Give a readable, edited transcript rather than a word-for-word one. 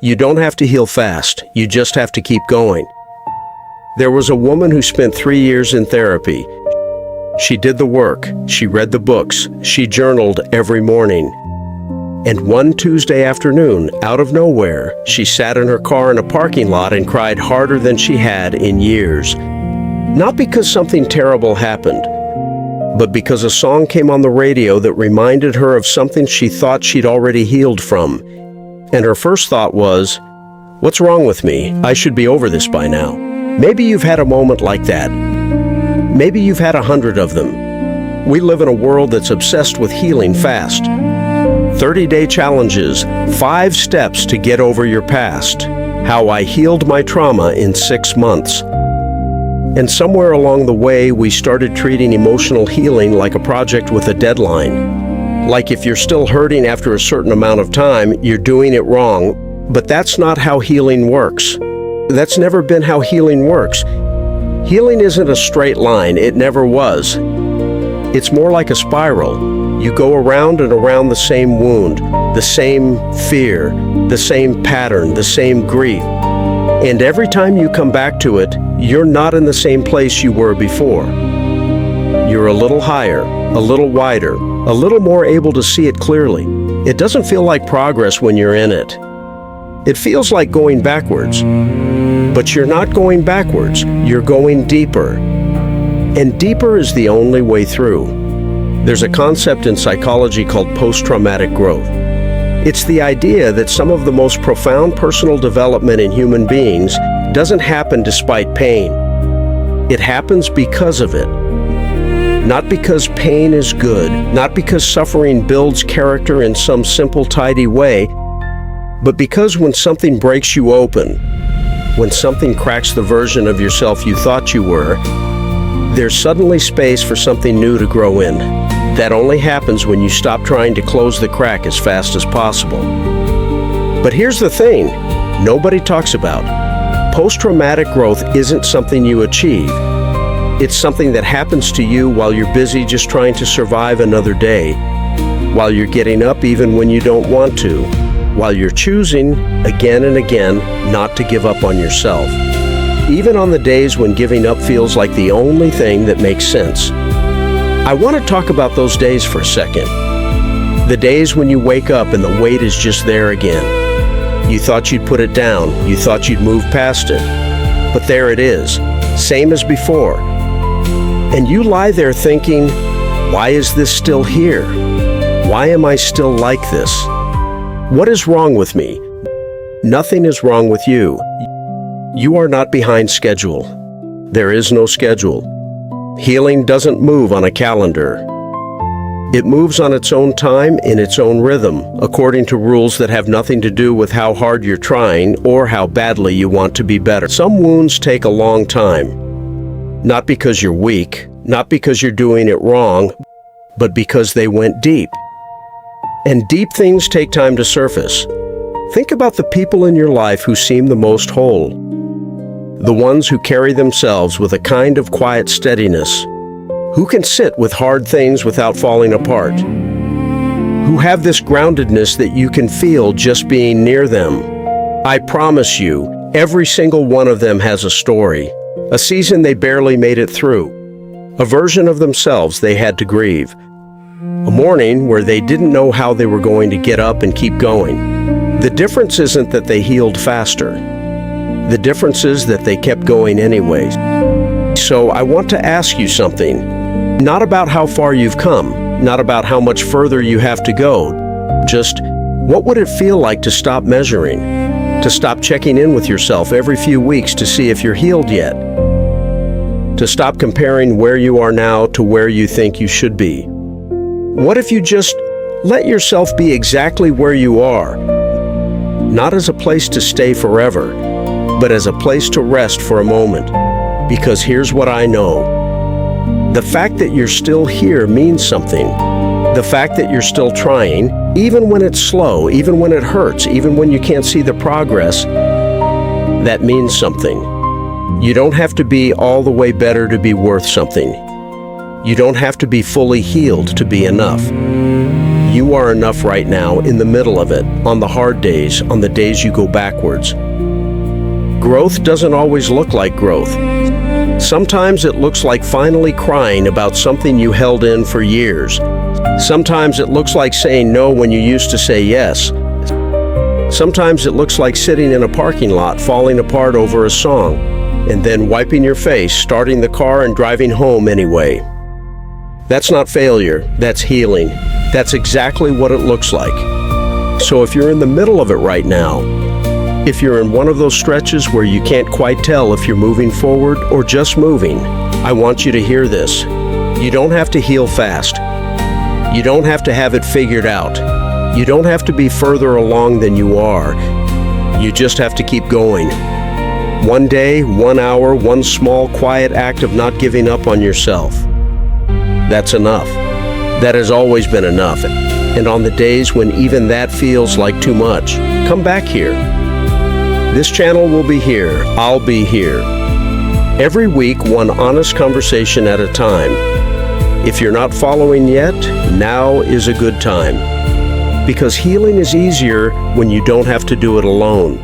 You don't have to heal fast, you just have to keep going. There was a woman who spent 3 years in therapy. She did the work, she read the books, she journaled every morning. And one Tuesday afternoon, out of nowhere, she sat in her car in a parking lot and cried harder than she had in years. Not because something terrible happened, but because a song came on the radio that reminded her of something she thought she'd already healed from. And her first thought was, "What's wrong with me? I should be over this by now." Maybe you've had a moment like that. Maybe you've had 100 of them. We live in a world that's obsessed with healing fast. 30-day challenges, 5 steps to get over your past. How I healed my trauma in 6 months. And somewhere along the way, we started treating emotional healing like a project with a deadline. Like if you're still hurting after a certain amount of time, you're doing it wrong. But that's not how healing works. That's never been how healing works. Healing isn't a straight line. It never was. It's more like a spiral. You go around and around the same wound, the same fear, the same pattern, the same grief. And every time you come back to it, you're not in the same place you were before. You're a little higher, a little wider, a little more able to see it clearly. It doesn't feel like progress when you're in it. It feels like going backwards. But you're not going backwards, you're going deeper. And deeper is the only way through. There's a concept in psychology called post-traumatic growth. It's the idea that some of the most profound personal development in human beings doesn't happen despite pain. It happens because of it. Not because pain is good, not because suffering builds character in some simple, tidy way, but because when something breaks you open, when something cracks the version of yourself you thought you were, there's suddenly space for something new to grow in. That only happens when you stop trying to close the crack as fast as possible. But here's the thing nobody talks about. Post-traumatic growth isn't something you achieve. It's something that happens to you while you're busy just trying to survive another day, while you're getting up even when you don't want to, while you're choosing, again and again, not to give up on yourself. Even on the days when giving up feels like the only thing that makes sense. I want to talk about those days for a second. The days when you wake up and the weight is just there again. You thought you'd put it down, you thought you'd move past it, but there it is, same as before. And you lie there thinking, why is this still here? Why am I still like this? What is wrong with me? Nothing is wrong with you. You are not behind schedule. There is no schedule. Healing doesn't move on a calendar. It moves on its own time, in its own rhythm, according to rules that have nothing to do with how hard you're trying or how badly you want to be better. Some wounds take a long time. Not because you're weak, not because you're doing it wrong, but because they went deep. And deep things take time to surface. Think about the people in your life who seem the most whole. The ones who carry themselves with a kind of quiet steadiness. Who can sit with hard things without falling apart. Who have this groundedness that you can feel just being near them. I promise you, every single one of them has a story. A season they barely made it through. A version of themselves they had to grieve. A morning where they didn't know how they were going to get up and keep going. The difference isn't that they healed faster. The difference is that they kept going anyways. So I want to ask you something. Not about how far you've come, not about how much further you have to go. Just, what would it feel like to stop measuring? To stop checking in with yourself every few weeks to see if you're healed yet? To stop comparing where you are now to where you think you should be? What if you just let yourself be exactly where you are? Not as a place to stay forever, but as a place to rest for a moment. Because here's what I know. The fact that you're still here means something. The fact that you're still trying, even when it's slow, even when it hurts, even when you can't see the progress, that means something. You don't have to be all the way better to be worth something. You don't have to be fully healed to be enough. You are enough right now in the middle of it, on the hard days, on the days you go backwards. Growth doesn't always look like growth. Sometimes it looks like finally crying about something you held in for years. Sometimes it looks like saying no when you used to say yes. Sometimes it looks like sitting in a parking lot falling apart over a song, and then wiping your face, starting the car and driving home anyway. That's not failure, that's healing. That's exactly what it looks like. So if you're in the middle of it right now, if you're in one of those stretches where you can't quite tell if you're moving forward or just moving, I want you to hear this. You don't have to heal fast. You don't have to have it figured out. You don't have to be further along than you are. You just have to keep going. One day, 1 hour, one small, quiet act of not giving up on yourself. That's enough. That has always been enough. And on the days when even that feels like too much, come back here. This channel will be here. I'll be here. Every week, one honest conversation at a time. If you're not following yet, now is a good time. Because healing is easier when you don't have to do it alone.